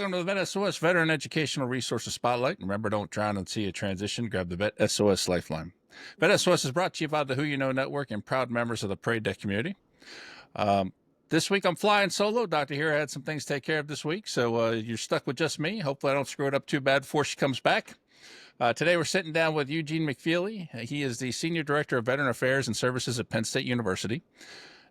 Welcome to the VET S.O.S. Veteran Educational Resources Spotlight. Remember, don't drown and see a transition. Grab the VET S.O.S. Lifeline. VET S.O.S. is brought to you by the Who You Know Network and proud members of the Parade Deck community. This week I'm flying solo. Dr. Hira had some things to take care of this week, so you're stuck with just me. Hopefully I don't screw it up too bad before she comes back. Today we're sitting down with Eugene McFeely. He is the Senior Director of Veteran Affairs and Services at Penn State University.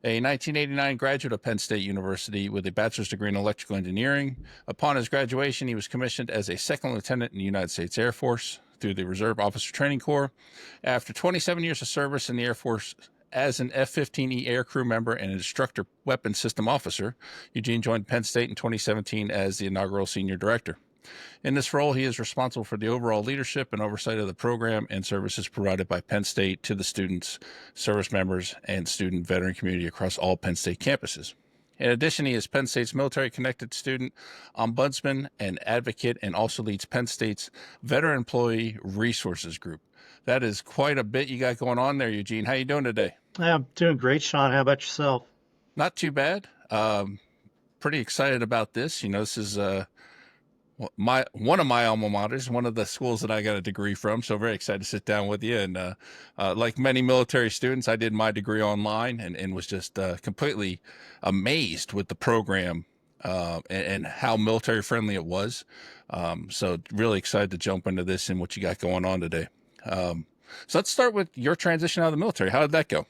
A 1989 graduate of Penn State University with a bachelor's degree in electrical engineering. Upon his graduation, he was commissioned as a second lieutenant in the United States Air Force through the Reserve Officer Training Corps. After 27 years of service in the Air Force as an F-15E air crew member and an instructor weapons system officer, Eugene joined Penn State in 2017 as the inaugural senior director. In this role, he is responsible for the overall leadership and oversight of the program and services provided by Penn State to the students, service members, and student veteran community across all Penn State campuses. In addition, he is Penn State's military-connected student ombudsman and advocate, and also leads Penn State's Veteran Employee Resources Group. That is quite a bit you got going on there, Eugene. How you doing today? I'm doing great, Shawn. How about yourself? Not too bad. Pretty excited about this. You know, this is one of my alma maters, one of the schools that I got a degree from. So very excited to sit down with you. And like many military students, I did my degree online and was just completely amazed with the program and how military friendly it was. So really excited to jump into this and what you got going on today. So let's start with your transition out of the military. How did that go?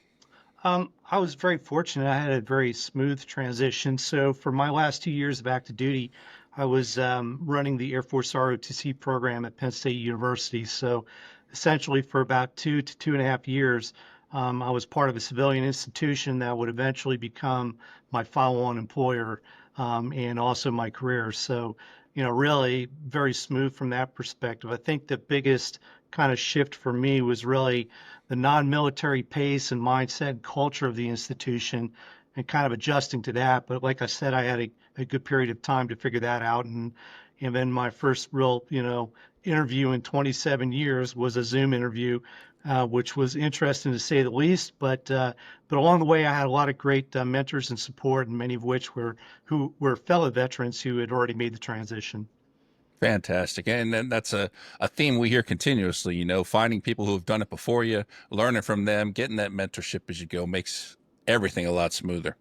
I was very fortunate. I had a very smooth transition. So for my last 2 years of active duty, I was running the Air Force ROTC program at Penn State University. So essentially for about 2 to 2.5 years, I was part of a civilian institution that would eventually become my follow-on employer and also my career. So, you know, really very smooth from that perspective. I think the biggest kind of shift for me was really the non-military pace and mindset and culture of the institution and kind of adjusting to that. But like I said, I had a good period of time to figure that out. And then my first real, interview in 27 years was a Zoom interview, which was interesting to say the least. But along the way, I had a lot of great mentors and support, and many of which were fellow veterans who had already made the transition. Fantastic. And then that's a theme we hear continuously, you know, finding people who have done it before you, learning from them, getting that mentorship as you go makes everything a lot smoother.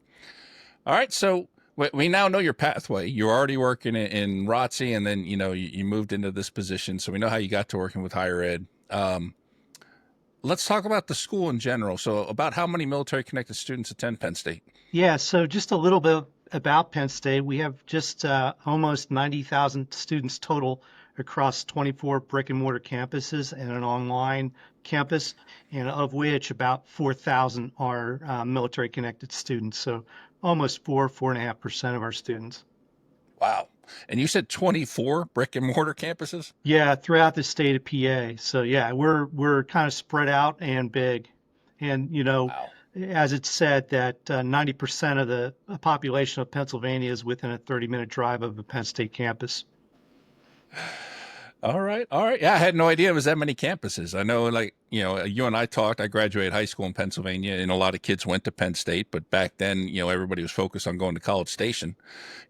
All right. So we now know your pathway. You're already working in ROTC, and then, you know, you moved into this position. So we know how you got to working with higher ed. Let's talk about the school in general. So about how many military connected students attend Penn State? Yeah. So just a little bit about Penn State. We have just almost 90,000 students total across 24 brick and mortar campuses and an online campus, and of which about 4,000 are military connected students. So almost 4.5% of our students. Wow. And you said 24 brick and mortar campuses? Yeah, throughout the state of PA. So yeah, we're kind of spread out and big. And Wow. as it's said that 90% of the population of Pennsylvania is within a 30-minute drive of a Penn State campus. All right. All right. Yeah, I had no idea it was that many campuses. I know, like, you know, you and I talked. I graduated high school in Pennsylvania, and a lot of kids went to Penn State. But back then, you know, everybody was focused on going to College Station,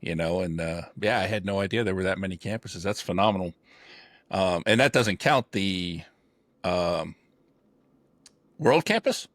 you know, and yeah, I had no idea there were that many campuses. That's phenomenal. And that doesn't count the World Campus?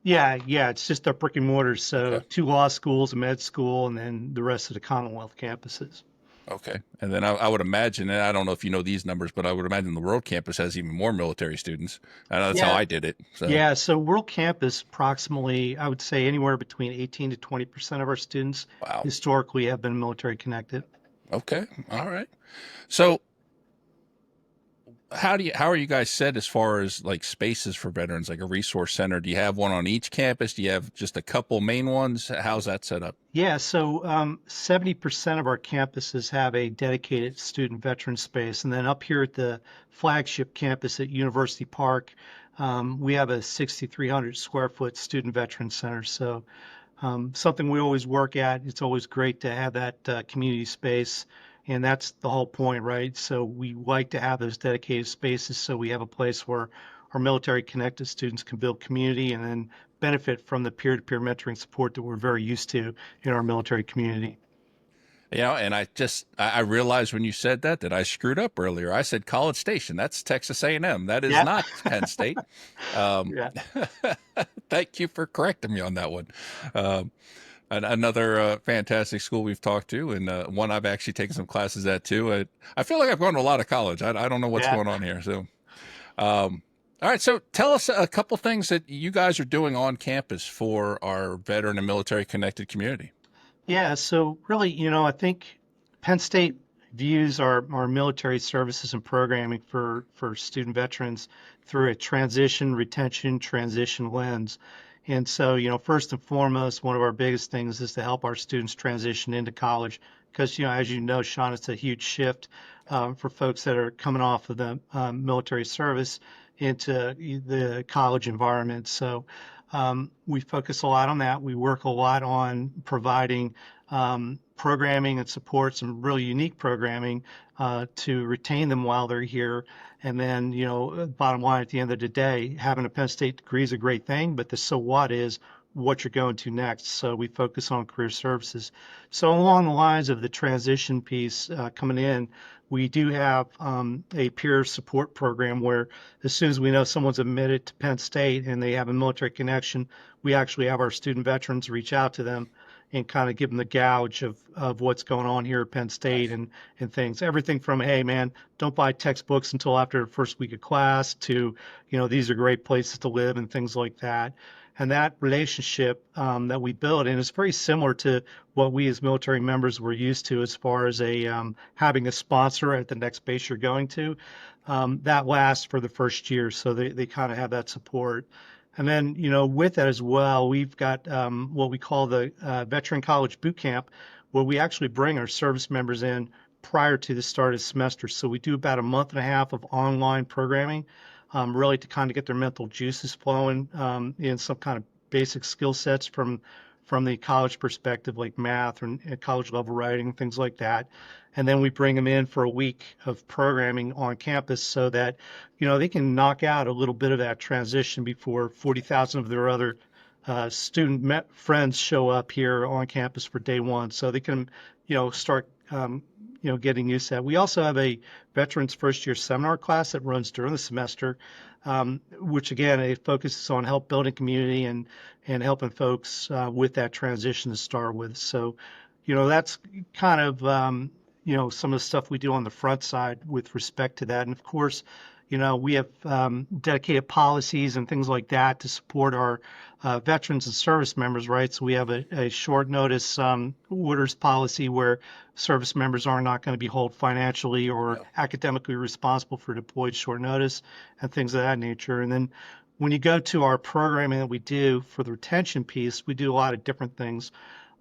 Yeah, it's just our brick and mortars. So Okay. 2 law schools, a med school, and then the rest of the Commonwealth campuses. Okay. And then I would imagine, and I don't know if you know these numbers, but I would imagine the World Campus has even more military students. I know that's how Yeah, I did it. So, yeah. So World Campus, approximately, I would say anywhere between 18 to 20% of our students wow. historically have been military connected. Okay. All right. So, how are you guys set as far as like spaces for veterans, like a resource center? Do you have one on each campus? Do you have just a couple main ones? How's that set up? Yeah, so 70% of our campuses have a dedicated student veteran space. And then up here at the flagship campus at University Park, we have a 6,300 square foot student veteran center. So something we always work at. It's always great to have that community space. And that's the whole point, right? So we like to have those dedicated spaces so we have a place where our military connected students can build community and then benefit from the peer-to-peer mentoring support that we're very used to in our military community. And I realized when you said that I screwed up earlier. I said College Station. That's Texas A&M. That is Yeah. not Penn State. Um, Yeah. thank you for correcting me on that one. Um, another fantastic school we've talked to, and one I've actually taken some classes at too. I feel like I've gone to a lot of college. I don't know what's Yeah. going on here. So, all right. So tell us a couple things that you guys are doing on campus for our veteran and military connected community. Yeah, so really, I think Penn State views our military services and programming for student veterans through a transition, retention, transition lens. And so, first and foremost, one of our biggest things is to help our students transition into college because, as you know, Shawn, it's a huge shift for folks that are coming off of the military service into the college environment. So, we focus a lot on that. We work a lot on providing programming and support, some really unique programming to retain them while they're here. And then, bottom line at the end of the day, having a Penn State degree is a great thing, but the so what is what you're going to next. So we focus on career services. So along the lines of the transition piece coming in, we do have a peer support program where as soon as we know someone's admitted to Penn State and they have a military connection, we actually have our student veterans reach out to them and kind of give them the gouge of what's going on here at Penn State Nice. and things. Everything from, hey, man, don't buy textbooks until after the first week of class to, these are great places to live and things like that. And that relationship that we build, and it's very similar to what we as military members were used to as far as having a sponsor at the next base you're going to. That lasts for the first year, so they kind of have that support. And then, with that as well, we've got what we call the Veteran College Boot Camp, where we actually bring our service members in prior to the start of the semester. So we do about a month and a half of online programming, really to kind of get their mental juices flowing in some kind of basic skill sets from the college perspective, like math and college level writing, things like that. And then we bring them in for a week of programming on campus so that, they can knock out a little bit of that transition before 40,000 of their other friends show up here on campus for day one. So they can, start, getting used to that. We also have a veterans first year seminar class that runs during the semester, which again, it focuses on help building community and helping folks with that transition to start with. So, that's kind of, some of the stuff we do on the front side with respect to that. And of course, we have dedicated policies and things like that to support our veterans and service members, right? So we have a short notice orders policy where service members are not going to be held financially or Yeah. academically responsible for deployed short notice and things of that nature. And then when you go to our programming that we do for the retention piece, we do a lot of different things,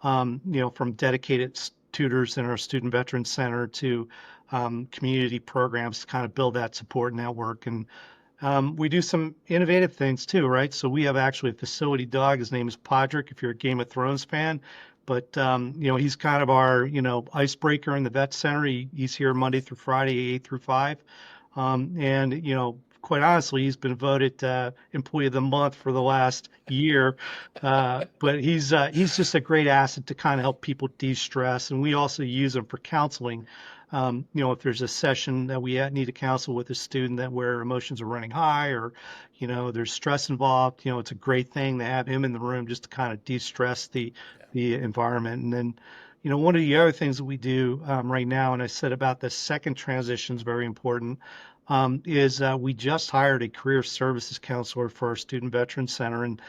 from dedicated tutors in our Student Veteran Center to community programs to kind of build that support network. And we do some innovative things too, right? So we have actually a facility dog. His name is Podrick, if you're a Game of Thrones fan. But, he's kind of our, icebreaker in the vet center. He's here Monday through Friday, 8 through 5. And, quite honestly, he's been voted Employee of the Month for the last year. But he's just a great asset to kind of help people de-stress. And we also use him for counseling. If there's a session that we need to counsel with a student that where emotions are running high or, there's stress involved, it's a great thing to have him in the room just to kind of de-stress the environment. And then, one of the other things that we do right now, and I said about the second transition is very important, is we just hired a career services counselor for our Student Veteran Center. And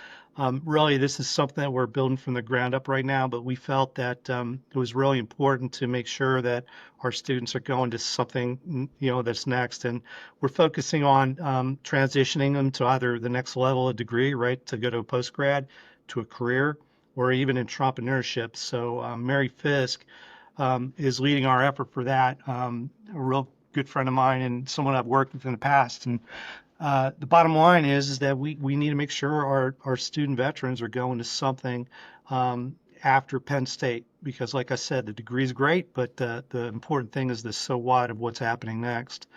really, this is something that we're building from the ground up right now, but we felt that it was really important to make sure that our students are going to something, that's next. And we're focusing on transitioning them to either the next level of degree, right, to go to a postgrad, to a career, or even entrepreneurship. So Mary Fisk is leading our effort for that. A real good friend of mine and someone I've worked with in the past. And the bottom line is that we need to make sure our student veterans are going to something after Penn State because, like I said, the degree is great, but the important thing is the so what of what's happening next.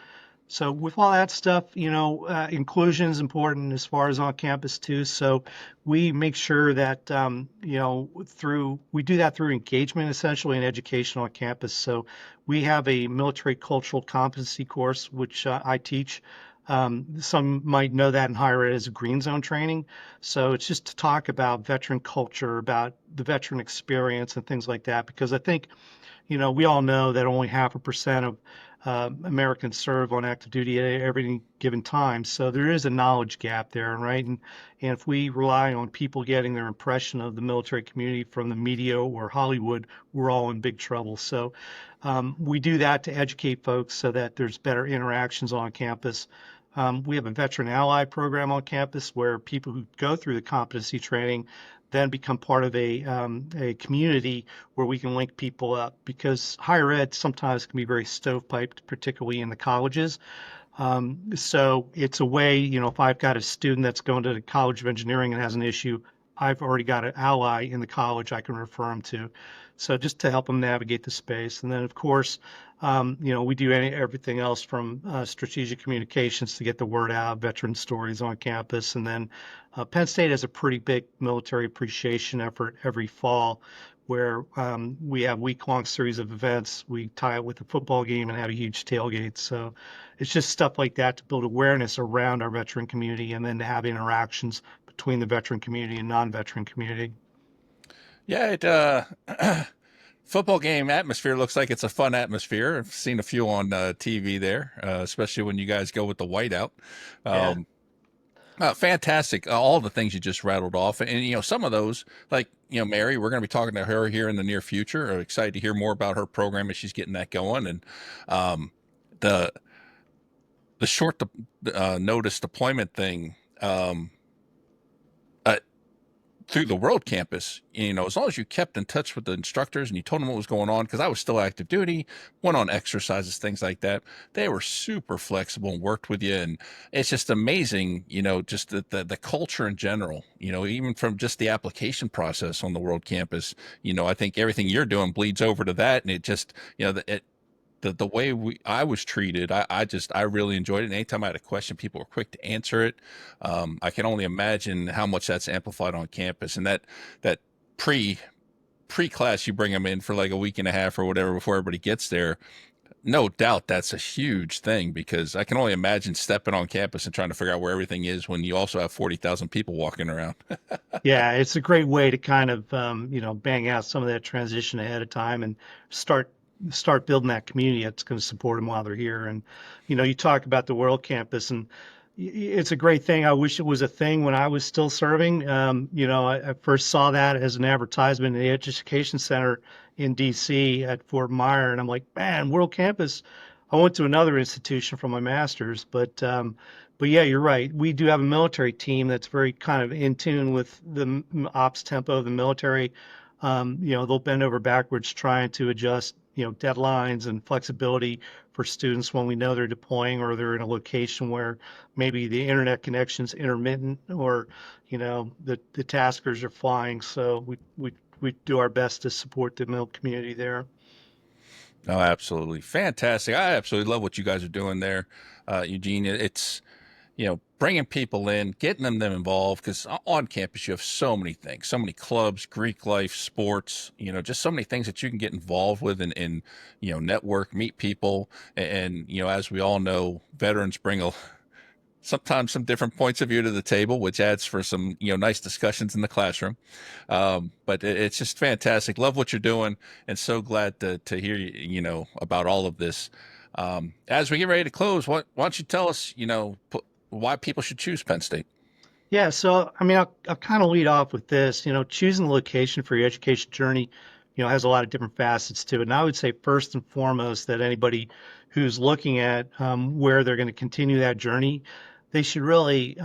So with all that stuff, inclusion is important as far as on campus too. So we make sure that through we do that through engagement essentially and education on campus. So we have a military cultural competency course which I teach. Some might know that in higher ed as a green zone training. So it's just to talk about veteran culture, about the veteran experience and things like that. Because I think we all know that only 0.5% of Americans serve on active duty at every given time. So there is a knowledge gap there, right? And if we rely on people getting their impression of the military community from the media or Hollywood, we're all in big trouble. So we do that to educate folks so that there's better interactions on campus. We have a veteran ally program on campus where people who go through the competency training then become part of a community where we can link people up because higher ed sometimes can be very stovepiped, particularly in the colleges. So it's a way, if I've got a student that's going to the College of Engineering and has an issue, I've already got an ally in the college I can refer them to. So just to help them navigate the space. And then, of course, we do everything else from strategic communications to get the word out, veteran stories on campus. And then Penn State has a pretty big military appreciation effort every fall where we have week-long series of events. We tie it with a football game and have a huge tailgate. So it's just stuff like that to build awareness around our veteran community and then to have interactions between the veteran community and non-veteran community. Yeah, football game atmosphere looks like it's a fun atmosphere. I've seen a few on TV there, especially when you guys go with the whiteout. Yeah. Um, Fantastic. All the things you just rattled off. And, some of those, like, Mary, we're going to be talking to her here in the near future. I'm excited to hear more about her program as she's getting that going. And um, the the short notice deployment thing, uh, through the World Campus, as long as you kept in touch with the instructors and you told them what was going on, because I was still active duty, went on exercises, things like that. They were super flexible and worked with you. And it's just amazing, just the culture in general, even from just the application process on the World Campus. I think everything you're doing bleeds over to that. And it just, the way I was treated, I really enjoyed it. And anytime I had a question, people were quick to answer it. I can only imagine how much that's amplified on campus, and that pre class you bring them in for like a week and a half or whatever before everybody gets there. No doubt that's a huge thing because I can only imagine stepping on campus and trying to figure out where everything is when you also have 40,000 people walking around. Yeah, it's a great way to kind of bang out some of that transition ahead of time and start building that community that's going to support them while they're here. And you talk about the World Campus, and it's a great thing. I wish it was a thing when I was still serving. I first saw that as an advertisement in the Education Center in D.C. at Fort Myer, and I'm like, man, World Campus. I went to another institution for my master's, but yeah, you're right. We do have a military team that's very kind of in tune with the ops tempo of the military. They'll bend over backwards trying to adjust, deadlines and flexibility for students when we know they're deploying or they're in a location where maybe the internet connection's intermittent or, the taskers are flying. So we do our best to support the mill community there. Oh, absolutely. Fantastic. I absolutely love what you guys are doing there, Eugene. It's, bringing people in, getting them involved, because on campus you have so many things, so many clubs, Greek life, sports, just so many things that you can get involved with and network, meet people. And, as we all know, veterans bring sometimes some different points of view to the table, which adds for some, nice discussions in the classroom. But it's just fantastic. Love what you're doing and so glad to hear, about all of this. As we get ready to close, why don't you tell us, why people should choose Penn State? Yeah, so I mean, I'll kind of lead off with this. Choosing the location for your education journey, has a lot of different facets to it. And I would say first and foremost that anybody who's looking at where they're going to continue that journey, they should really,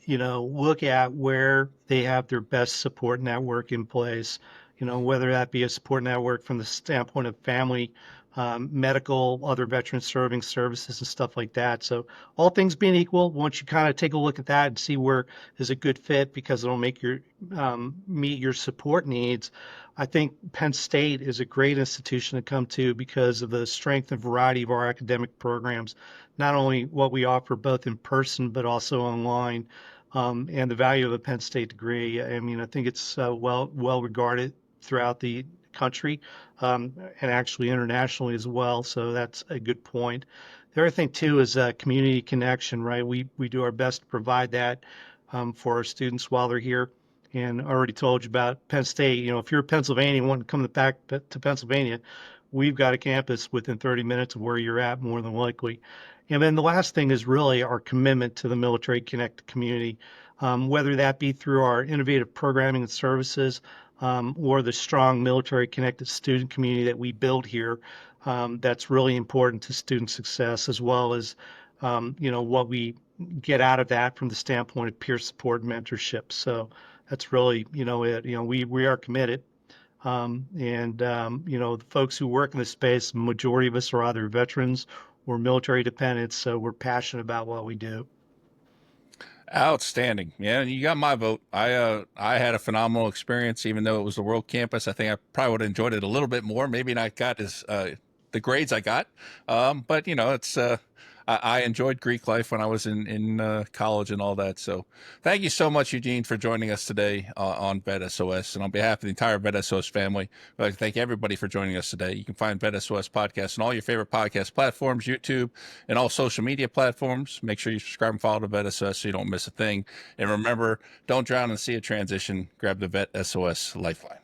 look at where they have their best support network in place. Whether that be a support network from the standpoint of family, medical, other veteran serving services and stuff like that. So all things being equal, once you kind of take a look at that and see where is a good fit because it'll make your meet your support needs, I think Penn State is a great institution to come to because of the strength and variety of our academic programs, not only what we offer both in person but also online, and the value of a Penn State degree. I mean, I think it's well regarded throughout the country, and actually internationally as well. So that's a good point. The other thing too is community connection, right? We do our best to provide that for our students while they're here. And I already told you about Penn State. You know, if you're a Pennsylvania and want to come back to Pennsylvania, we've got a campus within 30 minutes of where you're at, more than likely. And then the last thing is really our commitment to the military connected community, whether that be through our innovative programming and services, or the strong military connected student community that we build here. That's really important to student success, as well as what we get out of that from the standpoint of peer support and mentorship. So that's really it. We are committed. The folks who work in this space, the majority of us are either veterans or military dependents, so we're passionate about what we do. Outstanding. Yeah, you got my vote. I had a phenomenal experience, even though it was the World Campus. I think I probably would have enjoyed it a little bit more. Maybe not got as the grades I got, but it's I enjoyed Greek life when I was in college and all that. So thank you so much, Eugene, for joining us today on VET S.O.S. And on behalf of the entire VET S.O.S. family, I'd like to thank everybody for joining us today. You can find VET S.O.S. podcast on all your favorite podcast platforms, YouTube, and all social media platforms. Make sure you subscribe and follow to VET S.O.S. so you don't miss a thing. And remember, don't drown in the sea of transition. Grab the VET S.O.S. Lifeline.